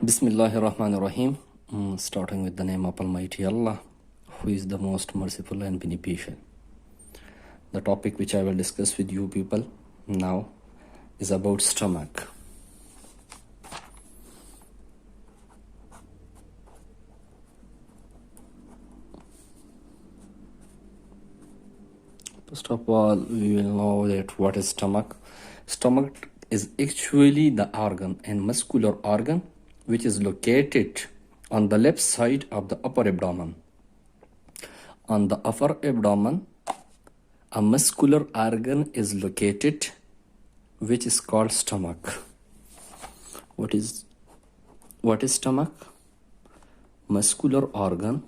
Bismillahirrahmanirrahim. Starting with the name of Almighty Allah, who is the most merciful and beneficent. The topic which I will discuss with you people now is about stomach. First of all, we will know that what is stomach. Stomach is actually the organ and muscular organ which is located on the left side of the upper abdomen. On the upper abdomen, a muscular organ is located which is called stomach. What is stomach? Muscular organ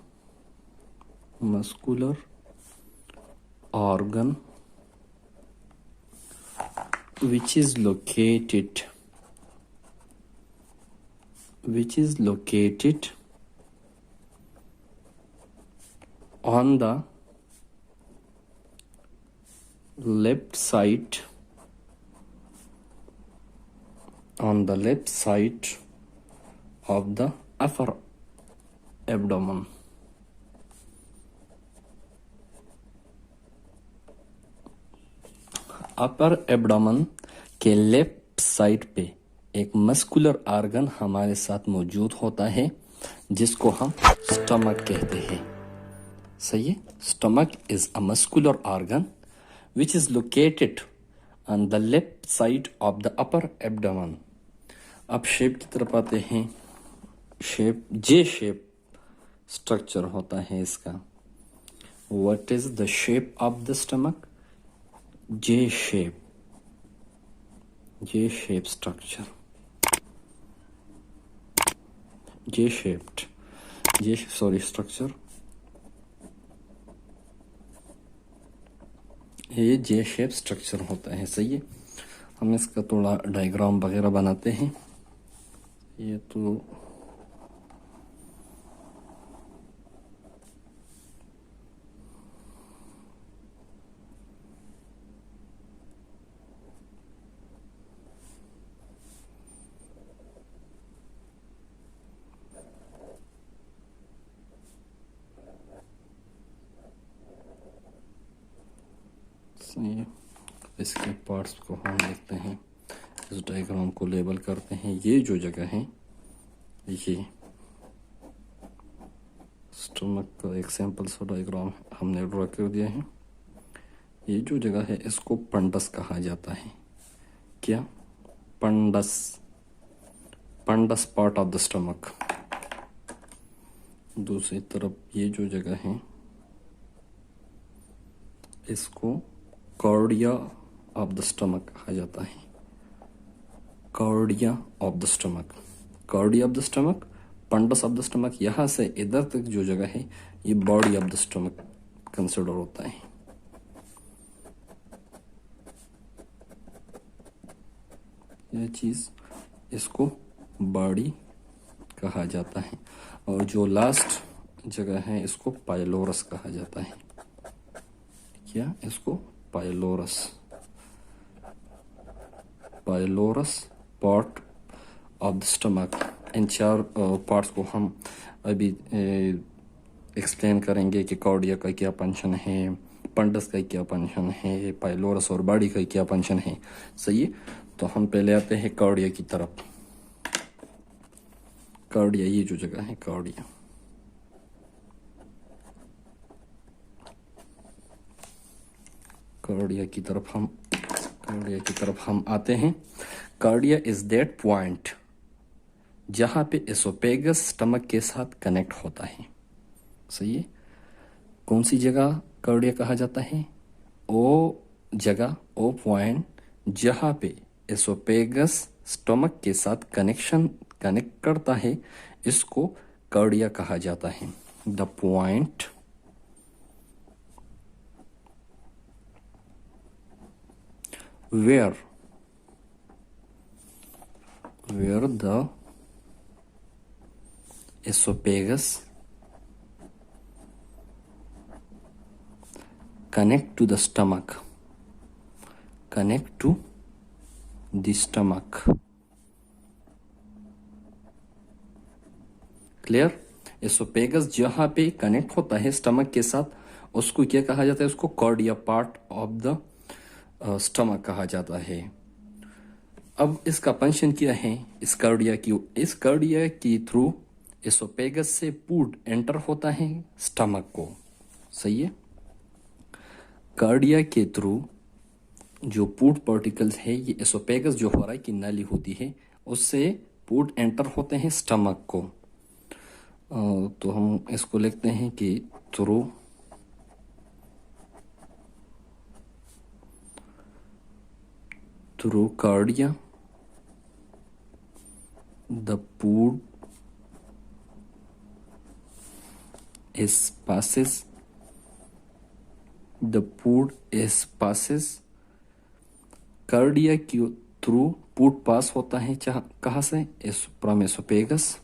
which is located on the left side of the upper abdomen. Upper abdomen के left side पे एक muscular organ हमारे साथ मौजूद होता है जिसको हम स्टमक कहते हैं. सही है. Stomach is a muscular organ which is located on the left side of the upper abdomen. अब शेप की तरफ आते हैं. शेप जे शेप स्ट्रक्चर होता है इसका. What is the shape of the stomach? J shape structure. Structure. ये J shape structure होता है. सही है. हम इसका थोड़ा डायग्राम वगैरह बनाते हैं. ये तो इसके पार्ट्स को हम देखते हैं. इस डायग्राम को लेबल करते हैं. ये जो जगह है ये स्टमक का एक सैंपल सा डायग्राम हमने ड्रा कर दिया है. ये जो जगह है इसको पंडस कहा जाता है. क्या? पंडस पार्ट ऑफ द स्टमक. दूसरी तरफ ये जो जगह है इसको कॉर्डिया ऑफ द स्टमक कहा जाता है. Cardia of the stomach, fundus of the stomach. यहां से इधर तक जो जगह है ये body of the stomach consider होता है. यह चीज इसको बॉडी कहा जाता है. और जो लास्ट जगह है इसको पाइलोरस कहा जाता है. क्या? इसको pylorus part of the stomach. इन चार पार्ट्स को हम अभी एक्सप्लेन करेंगे कि कॉर्डिया का क्या फंक्शन है, पंडस का क्या फंक्शन है, पाइलोरस और बॉडी का क्या फंक्शन है. सही है. तो हम पहले आते हैं कॉर्डिया की तरफ. कॉर्डिया, ये जो जगह है कॉर्डिया. कॉर्डिया की तरफ हम आते हैं. कॉर्डिया इज दैट पॉइंट जहां पे एसोफेगस स्टमक के साथ कनेक्ट होता है. सही है. कौन सी जगह कॉर्डिया कहा जाता है? ओ पॉइंट जहां पे एसोफेगस स्टमक के साथ कनेक्ट करता है इसको कॉर्डिया कहा जाता है. The point where the esophagus connect to the stomach clear. Oesophagus जहाँ पे कनेक्ट होता है स्टमक के साथ उसको क्या कहा जाता है, उसको cardia part of the stomach कहा जाता है। अब इसका फंक्शन क्या है, इस कार्डिया की थ्रू एसोफेगस से फूड एंटर होता है स्टमक को। सही है। कार्डिया के थ्रू जो फूड पार्टिकल्स है ये एसोफेगस जो हो रहा है कि नाली होती है उससे फूड एंटर होते हैं स्टमक को। तो हम इसको लिखते हैं कि through cardia the food passes cardia के थ्रू फूड पास होता है कहाँ से, from oesophagus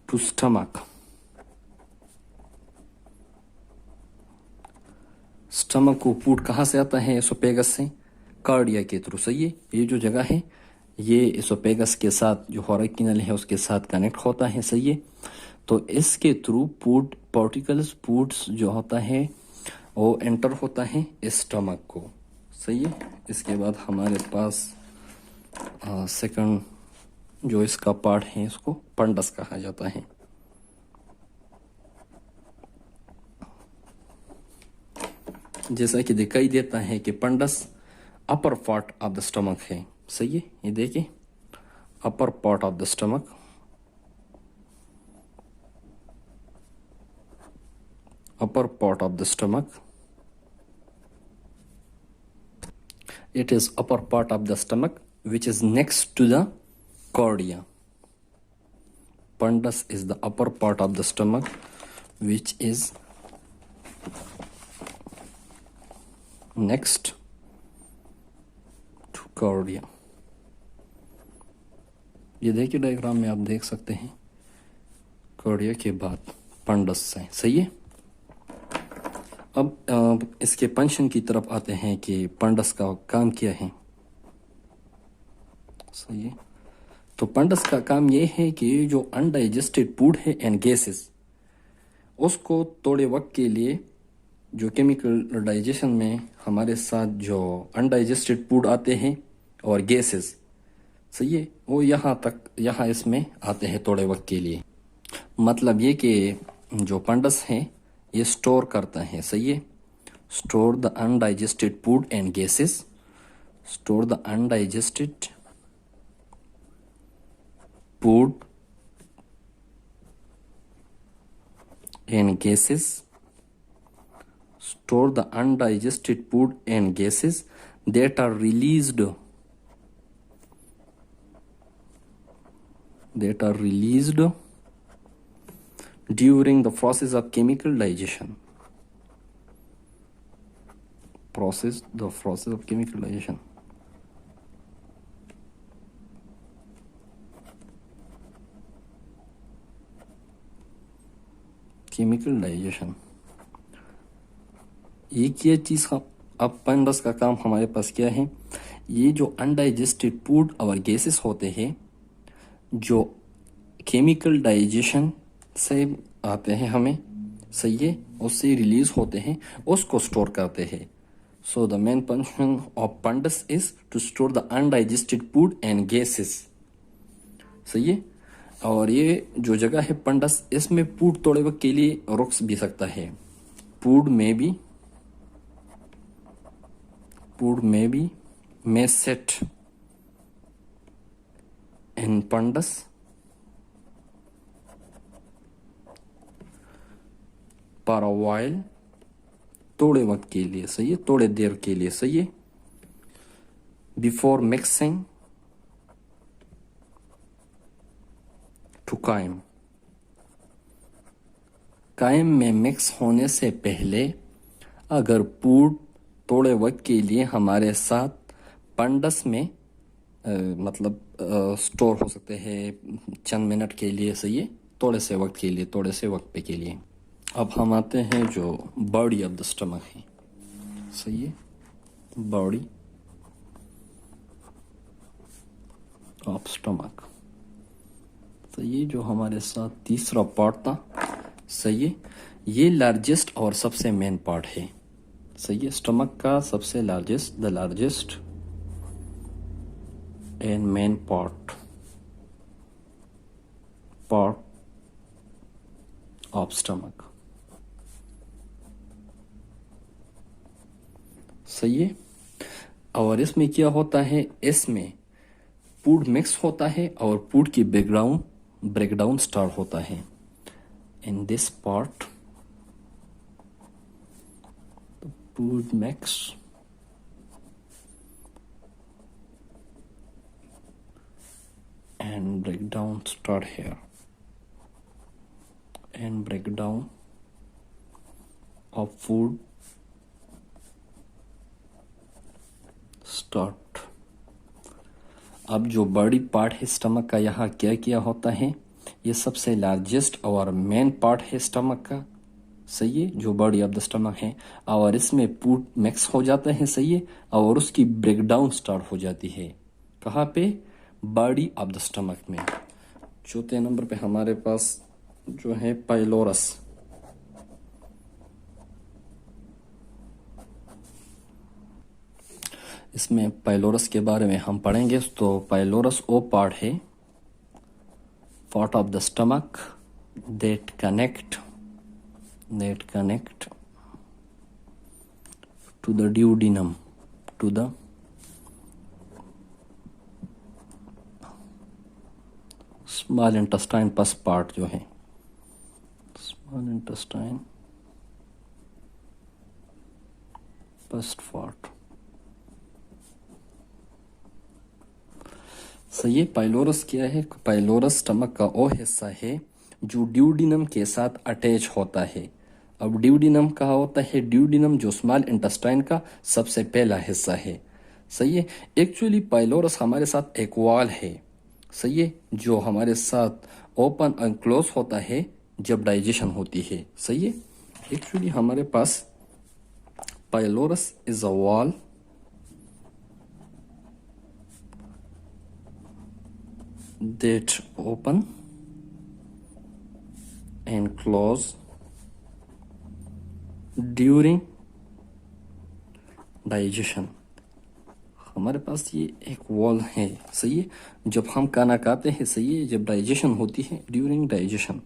to stomach. Stomach को फूड कहाँ से आता है, एसोफेगस से, कार्डिया के थ्रू। सही है। ये जो जगह है ये एसोफेगस के साथ जो हॉरिकिनल है उसके साथ कनेक्ट होता है। सही है। तो इसके थ्रू फूड पार्टिकल्स फूड्स जो होता है वो एंटर होता है स्टमक को। सही है। इसके बाद हमारे पास सेकंड जो इसका पार्ट है इसको पंडस कहा जाता है। जैसा कि दिखाई देता है कि fundus upper part of the stomach है। सही है। ये देखिए upper part of the stomach, upper part of the stomach. It is upper part of the stomach which is next to the cardia. Fundus is the upper part of the stomach which is next to cardia. ये देखिए diagram में आप देख सकते हैं cardia के बाद पंडस है। सही है। अब इसके फंक्शन की तरफ आते हैं कि पंडस का काम क्या है। सही है। तो पंडस का काम ये है कि जो अनडाइजेस्टेड फूड है एंड गैसेस उसको थोड़े वक्त के लिए जो केमिकल डाइजेशन में हमारे साथ जो अनडाइजेस्टेड फूड आते हैं और गैसेस, सही है, वो यहाँ इसमें आते हैं थोड़े वक्त के लिए। मतलब ये कि जो पंडस है ये स्टोर करता है। सही है। Store the undigested food and gases, store the undigested food and gases, store the undigested food and gases that are released during the process of chemical digestion. Process of chemical digestion. Chemical digestion. एक ये चीज अब पंडस का काम हमारे पास क्या है, ये जो अनडाइजेस्टेड फूड और गैसेस होते हैं जो केमिकल डाइजेशन से आते हैं हमें, सही है, उससे रिलीज होते हैं, उसको स्टोर करते हैं। So the main function of fundus is to store the undigested food and gases. सही है। और ये जो जगह है पंडस, इसमें फूड थोड़े वक्त के लिए रुक भी सकता है। Food may set in fundus for a while, थोड़े वक्त के लिए। सही है। थोड़े देर के लिए। सही है। बिफोर मिक्सिंग टू कायम में मिक्स होने से पहले अगर फूड थोड़े वक्त के लिए हमारे साथ पंडस में स्टोर हो सकते हैं चंद मिनट के लिए। सही है। थोड़े से वक्त पे के लिए। अब हम आते हैं जो बॉडी ऑफ द स्टमक है। सही है। Body of stomach. तो ये जो हमारे साथ तीसरा पार्ट था, सही है, ये लार्जेस्ट और सबसे मेन पार्ट है। सही है, स्टमक का सबसे largest, the largest and main part of stomach. सही है, और इसमें क्या होता है, इसमें फूड मिक्स होता है और फूड की ब्रेकडाउन स्टार्ट होता है। In this part food mix and breakdown start here, and breakdown of food start। अब जो बॉडी पार्ट है स्टमक का, यहाँ क्या किया होता है, ये सबसे लार्जेस्ट और मेन पार्ट है स्टमक का। सही है, जो बॉडी ऑफ द स्टमक है, और इसमें फूड मिक्स हो जाता है। सही है, और उसकी ब्रेकडाउन स्टार्ट हो जाती है। कहाँ पे, बॉडी ऑफ द स्टमक में। चौथे नंबर पे हमारे पास जो है पाइलोरस। इसमें पाइलोरस के बारे में हम पढ़ेंगे। तो पाइलोरस वो पार्ट है, part of the stomach that connect to the duodenum, to the small intestine first part जो है, स्मॉल इंटेस्टाइन फर्स्ट पार्ट। सही है, पाइलोरस क्या है, पाइलोरस स्टमक का वो हिस्सा है जो ड्यूडिनम के साथ अटैच होता है। अब ड्यूडिनम कहा होता है, ड्यूडिनम जो स्मॉल इंटेस्टाइन का सबसे पहला हिस्सा है। सही है, एक्चुअली पाइलोरस हमारे साथ एक वॉल है। सही है, जो हमारे साथ ओपन एंड क्लोज होता है जब डाइजेशन होती है। सही है, एक्चुअली हमारे पास pylorus is a wall that open and close during digestion। हमारे पास ये एक वॉल है। सही है, जब हम खाना खाते हैं, सही है, जब डाइजेशन होती है, ड्यूरिंग डाइजेशन,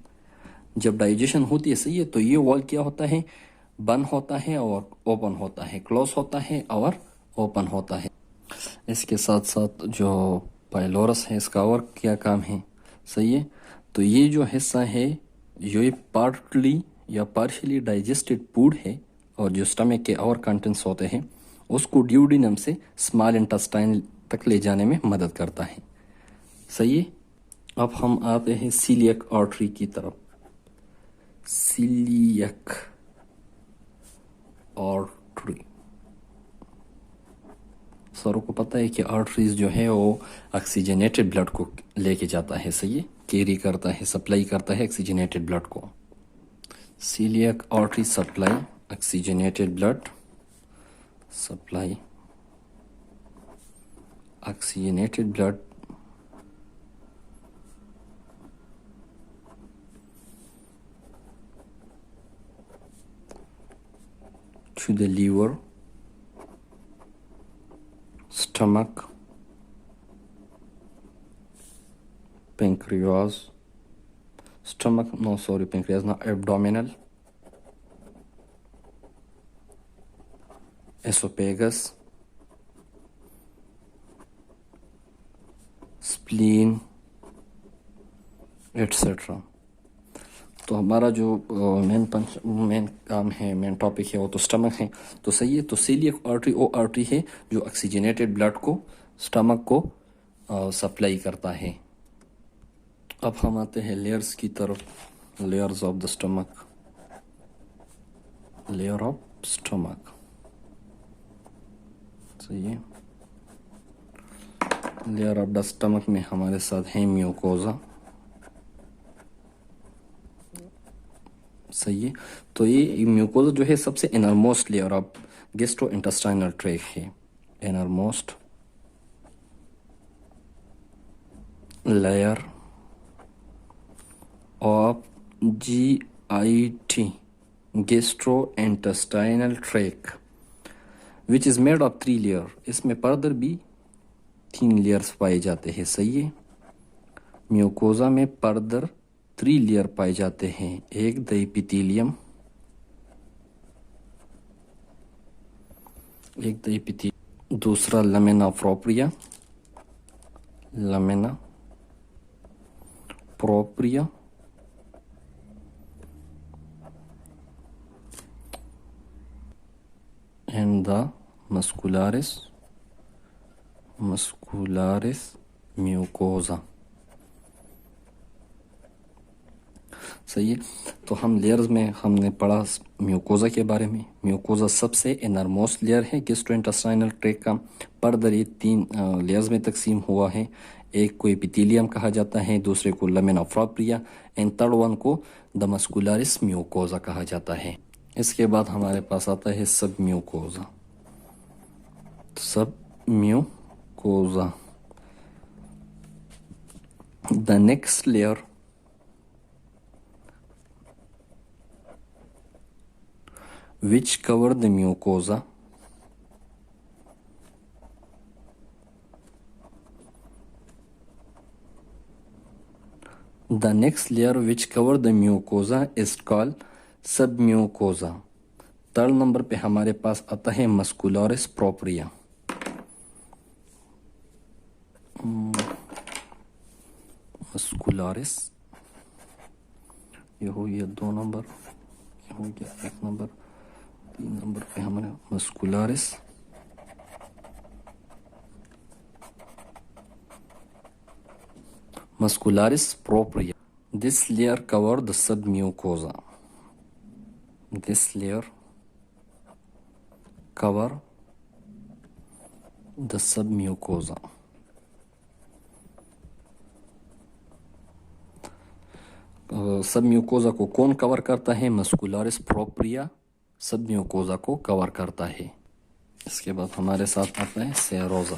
जब डाइजेशन होती है, सही है, तो ये वॉल क्या होता है, बंद होता है और ओपन होता है, क्लोज होता है और ओपन होता है। इसके साथ साथ जो पाइलोरस है, इसका और क्या काम है। सही है, तो ये जो हिस्सा है, ये पार्टली या पार्शियली डाइजेस्टेड फूड है, और जो स्टमक के और कंटेंट्स होते हैं उसको ड्यूडिनम से स्मॉल इंटेस्टाइन तक ले जाने में मदद करता है। सही है, अब हम आते हैं सीलियक आर्टरी की तरफ। सीलियक आर्टरी, सारों को पता है कि आर्टरीज जो है वो ऑक्सीजनेटेड ब्लड को लेके जाता है। सही है, कैरी करता है, सप्लाई करता है ऑक्सीजनेटेड ब्लड को। Coeliac artery supply oxygenated blood, supply oxygenated blood to the liver, stomach, pancreas, abdominal, esophagus, spleen, etc। तो हमारा जो मेन काम है, मेन टॉपिक है, वो तो स्टमक है। तो सही है, तो सीलियक आर्टरी वो आर्टरी है जो ऑक्सीजनेटेड ब्लड को स्टमक को सप्लाई करता है। अब हम आते हैं लेयर्स की तरफ। Layers of the stomach, layer of stomach. सही है, लेयर ऑफ द स्टमक में हमारे साथ है म्यूकोजा। सही है, तो ये म्यूकोजा जो है सबसे innermost layer of gastrointestinal tract है। Innermost layer of GIT, gastrointestinal tract, which is made of 3 layer. इसमें फर्दर भी 3 लेयर्स पाए जाते हैं, सही है। म्यूकोजा में फर्दर 3 लेयर पाए जाते हैं, एक द एपिथेलियम, दूसरा लमेना propria, and the muscularis mucosa। सही है। तो हम लेयर्स में हमने पढ़ा म्यूकोजा के बारे में। म्यूकोजा सबसे इनरमोस्ट लेयर है गैस्ट्रोइंटेस्टाइनल ट्रैक्ट का। फर्दर ये 3 लेयर्स में तकसीम हुआ है। एक को एपिथेलियम कहा जाता है, दूसरे को लमेना प्रोप्रिया एंड थर्ड वन को द मस्कुलरिस म्यूकोजा कहा जाता है। इसके बाद हमारे पास आता है सब mucosa. The next layer which cover the mucosa is called submucosa। Third number पे हमारे पास आता है मस्कुलरिस प्रोप्रिया। ये हो गया 2 नंबर, ये हो गया 1 नंबर। 3 नंबर पे हमारे muscularis propria. This layer cover the submucosa. Submucosa को कौन कवर करता है? मस्कुलरिस प्रोप्रिया सबम्यूकोजा को कवर करता है। इसके बाद हमारे साथ आता है सेरोजा।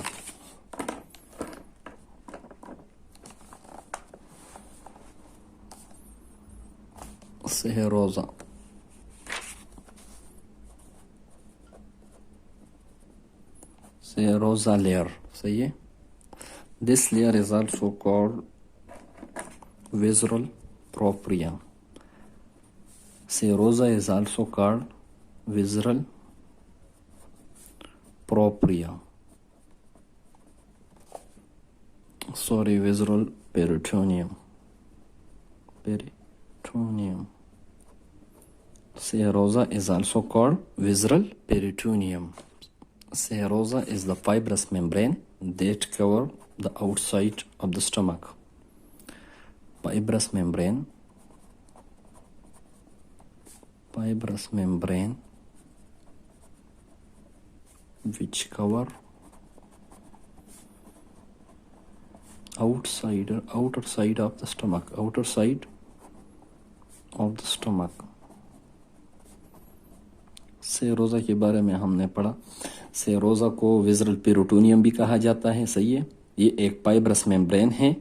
सेरोजा लेयर, सही है। This layer is also called visceral propria। Serosa is also called visceral propria, visceral peritoneum। Serosa is also called visceral peritoneum। Serosa is the fibrous membrane that cover the outside of the stomach। fibrous membrane which cover outer side of the stomach। सेरोजा के बारे में हमने पढ़ा। सेरोजा को visceral peritoneum भी कहा जाता है, सही है। ये एक फाइब्रस मेम्ब्रेन है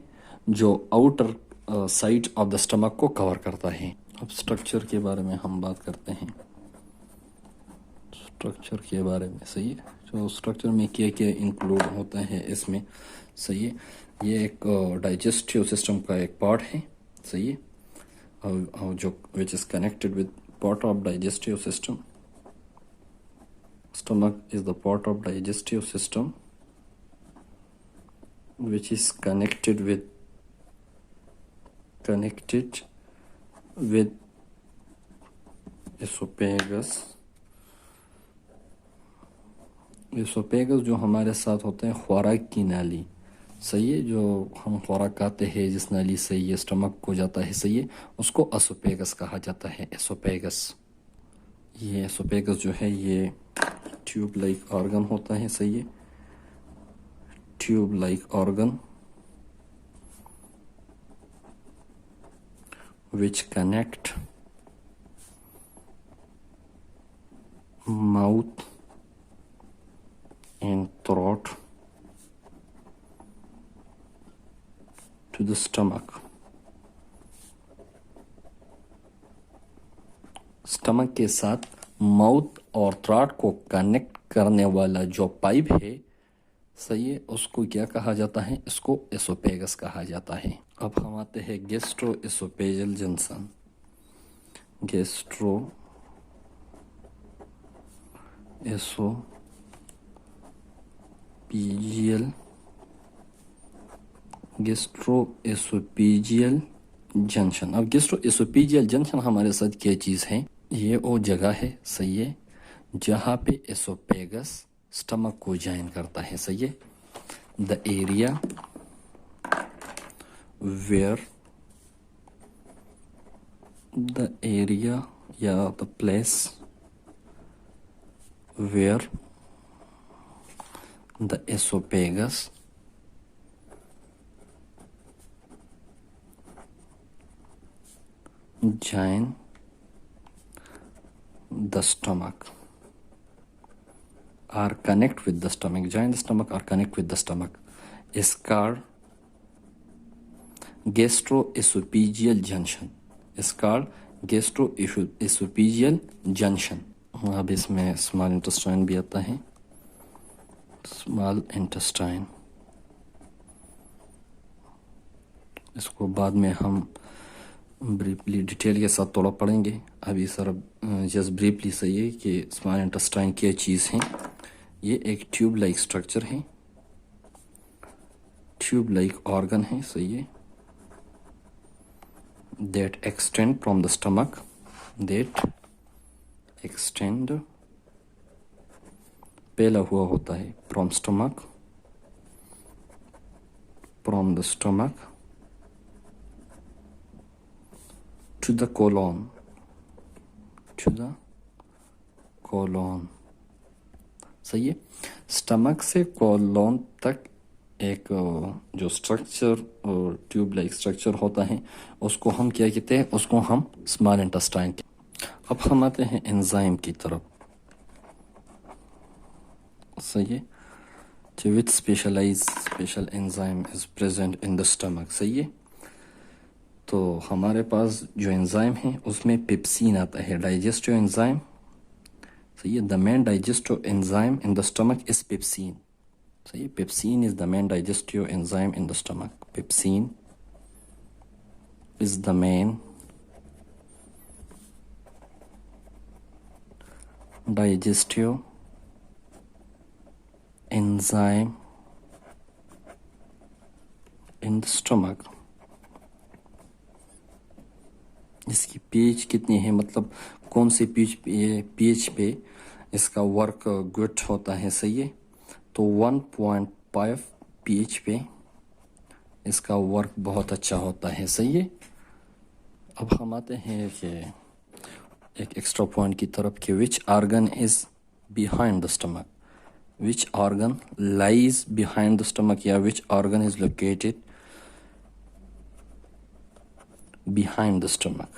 जो outer side of the stomach को कवर करता है। अब स्ट्रक्चर के बारे में हम बात करते हैं। स्ट्रक्चर के बारे में, सही है। जो स्ट्रक्चर में क्या क्या इंक्लूड होता है इसमें, सही है। ये एक डाइजेस्टिव सिस्टम का एक पार्ट है, सही है, जो which is connected with part of digestive system. Stomach is the part of digestive system which is connected with esophagus। esophagus जो हमारे साथ होते हैं खुराक की नाली, सही है। जो हम खुराक खाते हैं जिस नाली से ये स्टमक को जाता है, सही है, उसको एसोफेगस कहा जाता है। एसोफेगस, ये एसोफेगस जो है ये ट्यूब लाइक ऑर्गन होता है, सही है। Tube like organ which connect mouth and throat to the stomach. Stomach के साथ माउथ और थ्रोट को कनेक्ट करने वाला जो पाइप है, सही है, उसको क्या कहा जाता है? इसको एसोफेगस कहा जाता है। अब हम आते हैं gastro esophageal junction. Gastro esophageal junction. अब गैस्ट्रो एसोपीजियल जंक्शन हमारे साथ क्या चीज़ है? ये वो जगह है, सही है, जहाँ पे एसोफेगस स्टमक को ज्वाइन करता है, सही है। द एरिया या the place where the oesophagus join the stomach or connect with the stomach, join the stomach or connect with the stomach is called gastroesophageal junction. is called gastroesophageal junction. अब इसमें small intestine भी आता है, small intestine. इसको बाद में हम briefly detail के साथ थोड़ा पढ़ेंगे। अभी सर जस्ट ब्रीफली सही है कि स्मॉल इंटेस्टाइन क्या चीज़ है। ये एक ट्यूब लाइक स्ट्रक्चर है, ट्यूब लाइक ऑर्गन है, सही है, that extend from the stomach, that extend फैला हुआ होता है from the stomach to the colon, सही है। स्टमक से कोलोन तक एक जो स्ट्रक्चर और ट्यूब लाइक स्ट्रक्चर होता है, उसको हम क्या कहते हैं? उसको हम स्मॉल इंटेस्टाइन। अब हम आते हैं एंजाइम की तरफ, सही है। Which special enzyme is present in the stomach, सही है। तो हमारे पास जो एंजाइम है उसमें पेप्सिन आता है, डाइजेस्टिव एंजाइम, सही है। The main digestive enzyme in the stomach is pepsin, सही है। Pepsin is the main digestive enzyme in the stomach. Pepsin is the main digestive enzyme in the stomach. इसकी pH कितनी है, मतलब कौन से पीएच पे इसका वर्क गुड होता है, सही है। तो 1.5 पीएच पे इसका वर्क बहुत अच्छा होता है, सही है। अब हम आते हैं कि एक एक्स्ट्रा पॉइंट की तरफ कि which organ is behind the stomach, which organ lies behind the stomach, या which organ is located behind the stomach.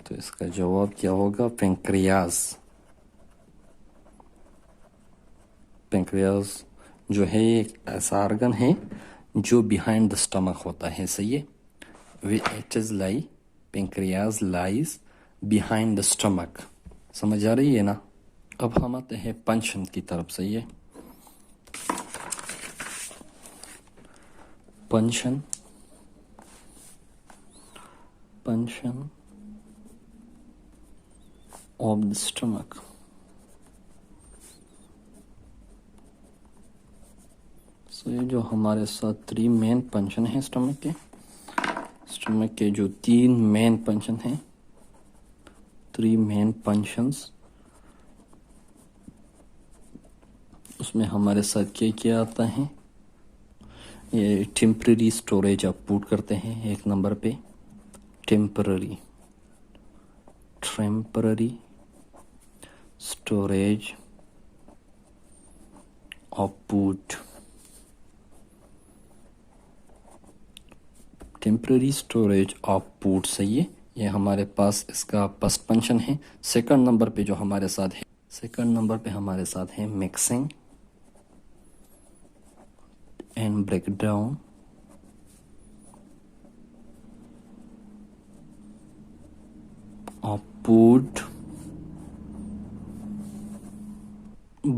तो इसका जवाब क्या होगा? पेंक्रियाज। पेंक्रियाज जो है एक ऐसा ऑर्गन है जो बिहाइंड द स्टमक होता है, सही है। It is lie, pancreas lies behind the stomach. समझ आ रही है ना? अब हम आते हैं पंचन की तरफ, सही है। पंचन ऑफ द स्टमक। सो ये जो हमारे साथ 3 मेन पंचन है स्टमक के जो 3 मेन पंचन हैं, 3 मेन पंचन्स, उसमें हमारे साथ क्या क्या आता है? ये टेम्पररी स्टोरेज आप पुट करते हैं एक नंबर पे, temporary storage of food. Temporary storage of food, सही है। ये हमारे पास इसका फर्स्ट फंक्शन है। सेकंड नंबर पे जो हमारे साथ है सेकंड नंबर पे हमारे साथ है mixing and breakdown of food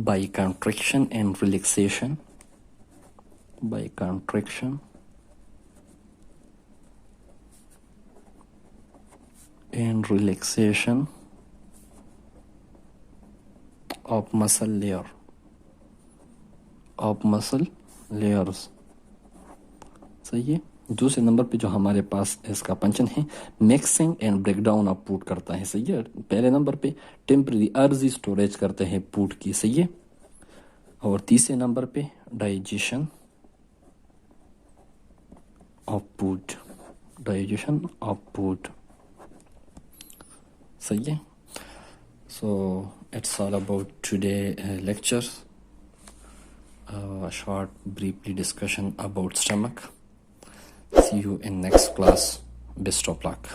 by contraction and relaxation, by contraction and relaxation of muscle layer, of muscle layers. सही है। दूसरे नंबर पे जो हमारे पास इसका पंचन है mixing and breakdown of food करता है। सही है। पहले नंबर पे टेम्पररी अर्जी स्टोरेज करते हैं फूड की। सही है। और तीसरे नंबर पे digestion of food, digestion of food. सही है। So it's all about today lecture, short briefly discussion about stomach. See you in next class. Best of luck.